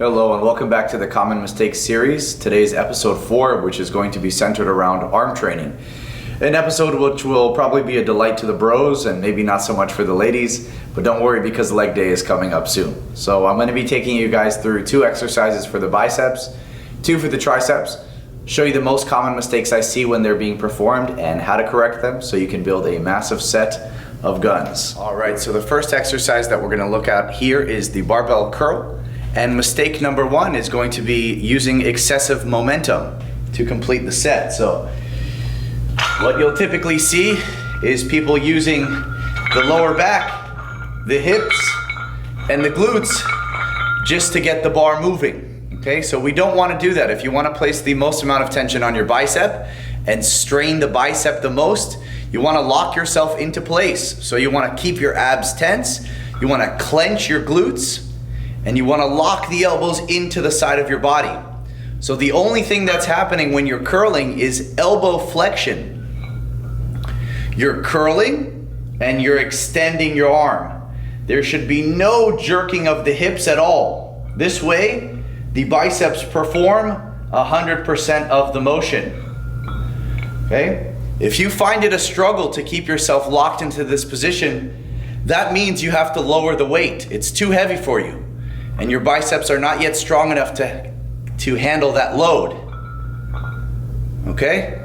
Hello and welcome back to the Common Mistakes series. Today's episode 4, which is going to be centered around arm training. An episode which will probably be a delight to the bros and maybe not so much for the ladies, but don't worry because leg day is coming up soon. So I'm going to be taking you guys through 2 exercises for the biceps, 2 for the triceps, show you the most common mistakes I see when they're being performed and how to correct them so you can build a massive set of guns. Alright, so the first exercise that we're going to look at here is the barbell curl. And mistake number 1 is going to be using excessive momentum to complete the set. So what you'll typically see is people using the lower back, the hips, and the glutes just to get the bar moving. Okay, so we don't want to do that. If you want to place the most amount of tension on your bicep and strain the bicep the most, you want to lock yourself into place. So you want to keep your abs tense, you want to clench your glutes, and you want to lock the elbows into the side of your body. So the only thing that's happening when you're curling is elbow flexion. You're curling and you're extending your arm. There should be no jerking of the hips at all. This way, the biceps perform 100% of the motion. Okay? If you find it a struggle to keep yourself locked into this position, that means you have to lower the weight. It's too heavy for you. And your biceps are not yet strong enough to handle that load. Okay?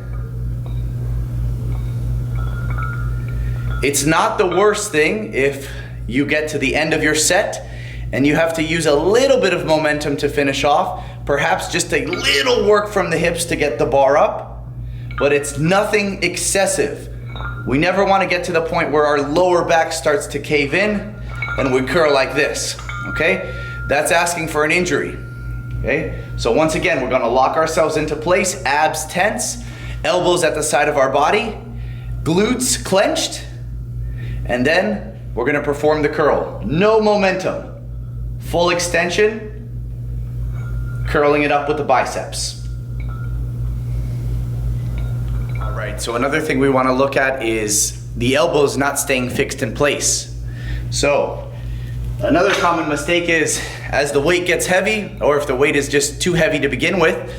It's not the worst thing if you get to the end of your set and you have to use a little bit of momentum to finish off, perhaps just a little work from the hips to get the bar up, but it's nothing excessive. We never want to get to the point where our lower back starts to cave in and we curl like this. Okay? That's asking for an injury. Okay? So once again, we're going to lock ourselves into place, abs tense, elbows at the side of our body, glutes clenched, and then we're going to perform the curl. No momentum, full extension, curling it up with the biceps. All right, so another thing we want to look at is the elbows not staying fixed in place. So another common mistake is as the weight gets heavy, or if the weight is just too heavy to begin with,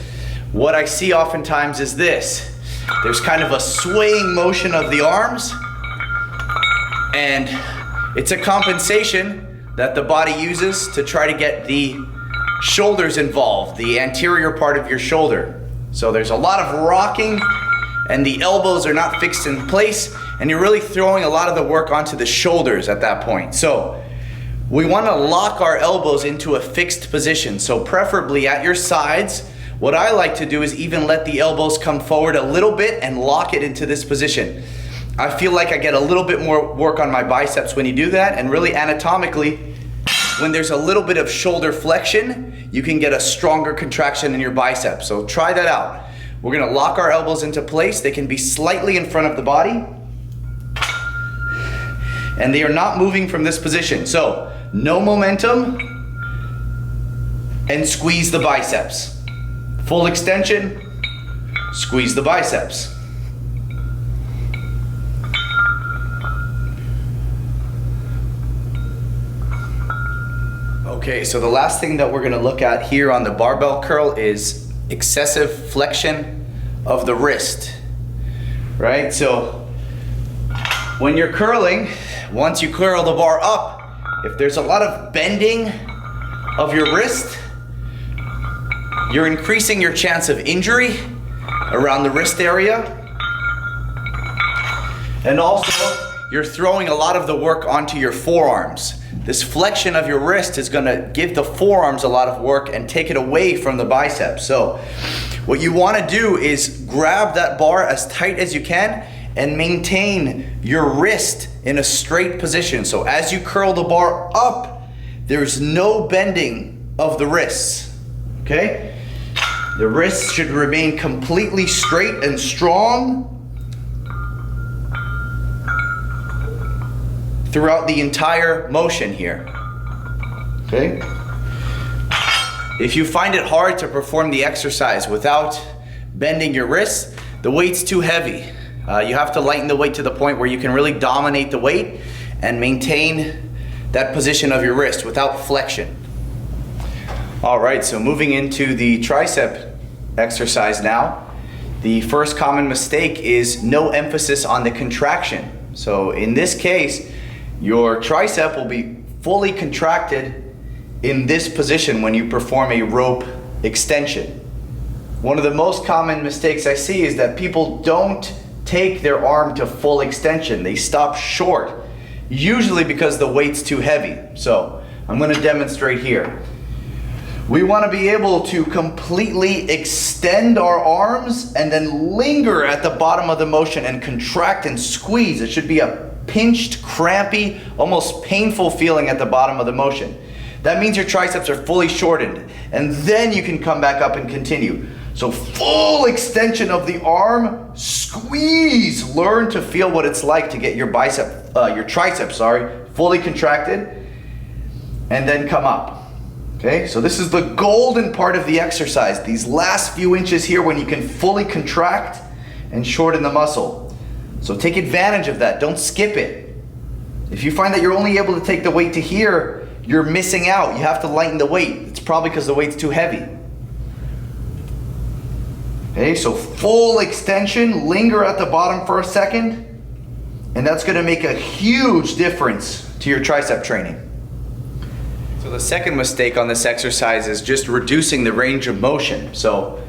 what I see oftentimes is this. There's kind of a swaying motion of the arms, and it's a compensation that the body uses to try to get the shoulders involved, the anterior part of your shoulder. So there's a lot of rocking, and the elbows are not fixed in place, and you're really throwing a lot of the work onto the shoulders at that point. So we want to lock our elbows into a fixed position. So preferably at your sides, what I like to do is even let the elbows come forward a little bit and lock it into this position. I feel like I get a little bit more work on my biceps when you do that, and really anatomically, when there's a little bit of shoulder flexion, you can get a stronger contraction in your biceps. So try that out. We're going to lock our elbows into place. They can be slightly in front of the body, and they are not moving from this position. So no momentum, and squeeze the biceps. Full extension, squeeze the biceps. Okay, so the last thing that we're going to look at here on the barbell curl is excessive flexion of the wrist. Right? So when you're curling, once you curl the bar up, if there's a lot of bending of your wrist, you're increasing your chance of injury around the wrist area. And also, you're throwing a lot of the work onto your forearms. This flexion of your wrist is going to give the forearms a lot of work and take it away from the biceps. So what you want to do is grab that bar as tight as you can and maintain your wrist in a straight position. So as you curl the bar up, there's no bending of the wrists. Okay? The wrists should remain completely straight and strong throughout the entire motion here. Okay? If you find it hard to perform the exercise without bending your wrists, the weight's too heavy. You have to lighten the weight to the point where you can really dominate the weight and maintain that position of your wrist without flexion. All right, so moving into the tricep exercise now. The first common mistake is no emphasis on the contraction. So in this case, your tricep will be fully contracted in this position when you perform a rope extension. One of the most common mistakes I see is that people don't take their arm to full extension. They stop short, usually because the weight's too heavy. So I'm going to demonstrate here. We want to be able to completely extend our arms and then linger at the bottom of the motion and contract and squeeze. It should be a pinched, crampy, almost painful feeling at the bottom of the motion. That means your triceps are fully shortened, and then you can come back up and continue. So full extension of the arm, squeeze. Learn to feel what it's like to get your triceps, fully contracted, and then come up. Okay, so this is the golden part of the exercise. These last few inches here when you can fully contract and shorten the muscle. So take advantage of that. Don't skip it. If you find that you're only able to take the weight to here, you're missing out. You have to lighten the weight. It's probably because the weight's too heavy. Okay, so full extension, linger at the bottom for a second, and that's going to make a huge difference to your tricep training. So the second mistake on this exercise is just reducing the range of motion. So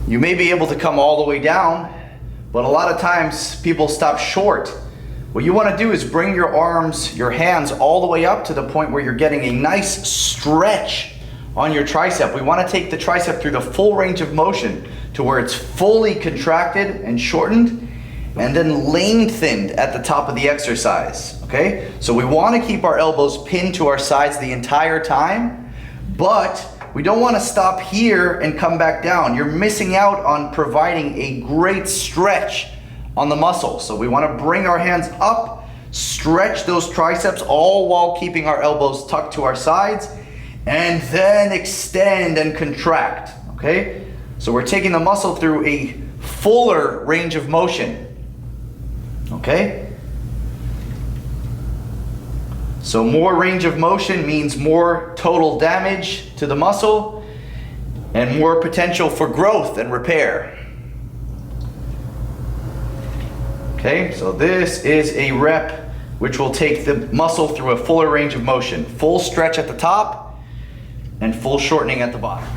you may be able to come all the way down, but a lot of times people stop short. What you want to do is bring your arms, your hands all the way up to the point where you're getting a nice stretch on your tricep. We want to take the tricep through the full range of motion to where it's fully contracted and shortened and then lengthened at the top of the exercise. Okay? So we want to keep our elbows pinned to our sides the entire time, but we don't want to stop here and come back down. You're missing out on providing a great stretch on the muscle. So we want to bring our hands up, stretch those triceps, all while keeping our elbows tucked to our sides, and then extend and contract. Okay? So we're taking the muscle through a fuller range of motion. Okay? So more range of motion means more total damage to the muscle and more potential for growth and repair. Okay, so this is a rep which will take the muscle through a fuller range of motion. Full stretch at the top and full shortening at the bottom.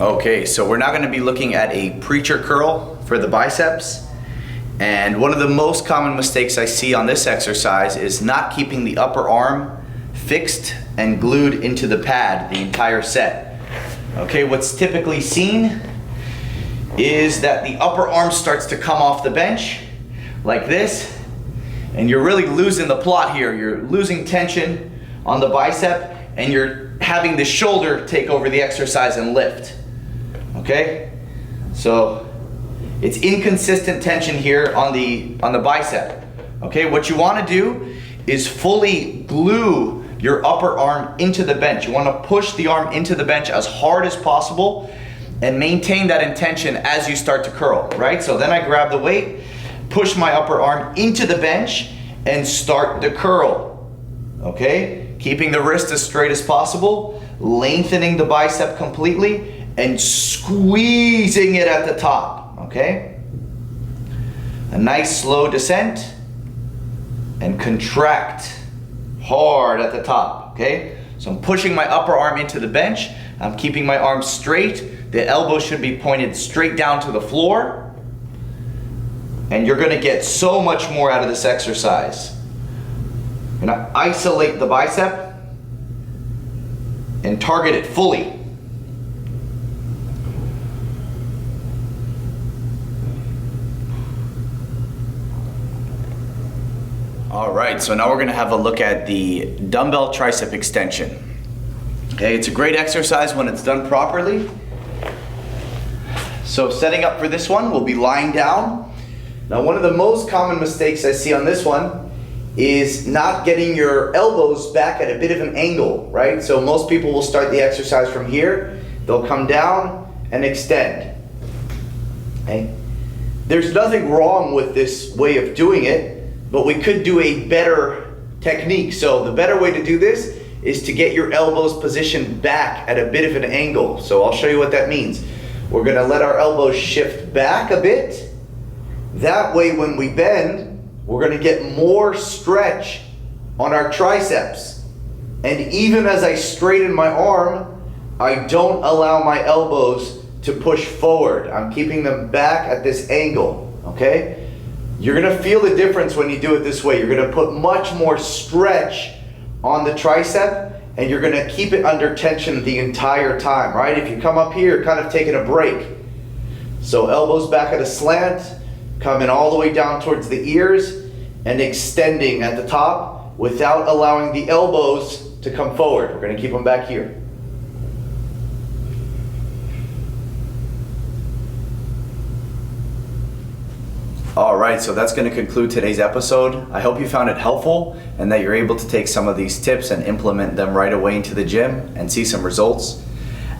Okay, so we're now going to be looking at a preacher curl for the biceps. And one of the most common mistakes I see on this exercise is not keeping the upper arm fixed and glued into the pad the entire set. Okay, what's typically seen is that the upper arm starts to come off the bench like this, and you're really losing the plot here. You're losing tension on the bicep, and you're having the shoulder take over the exercise and lift. Okay, so it's inconsistent tension here on the bicep. Okay, what you want to do is fully glue your upper arm into the bench. You want to push the arm into the bench as hard as possible and maintain that intention as you start to curl, right? So then I grab the weight, push my upper arm into the bench and start the curl. Okay, keeping the wrist as straight as possible, lengthening the bicep completely and squeezing it at the top. Okay, a nice slow descent and contract hard at the top. Okay, so I'm pushing my upper arm into the bench. I'm keeping my arms straight. The elbow should be pointed straight down to the floor, and you're going to get so much more out of this exercise. You're going to isolate the bicep and target it fully. All right, so now we're gonna have a look at the dumbbell tricep extension. Okay, it's a great exercise when it's done properly. So setting up for this one, we'll be lying down. Now, one of the most common mistakes I see on this one is not getting your elbows back at a bit of an angle, right? So most people will start the exercise from here. They'll come down and extend. Okay? There's nothing wrong with this way of doing it, but we could do a better technique. So the better way to do this is to get your elbows positioned back at a bit of an angle. So I'll show you what that means. We're gonna let our elbows shift back a bit. That way when we bend, we're gonna get more stretch on our triceps. And even as I straighten my arm, I don't allow my elbows to push forward. I'm keeping them back at this angle, okay? You're gonna feel the difference when you do it this way. You're gonna put much more stretch on the tricep, and you're gonna keep it under tension the entire time, right? If you come up here, you're kind of taking a break. So elbows back at a slant, coming all the way down towards the ears, and extending at the top without allowing the elbows to come forward. We're gonna keep them back here. All right, so that's going to conclude today's episode. I hope you found it helpful and that you're able to take some of these tips and implement them right away into the gym and see some results.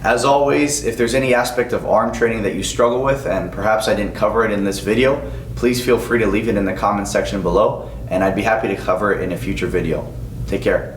As always, if there's any aspect of arm training that you struggle with and perhaps I didn't cover it in this video, please feel free to leave it in the comment section below and I'd be happy to cover it in a future video. Take care.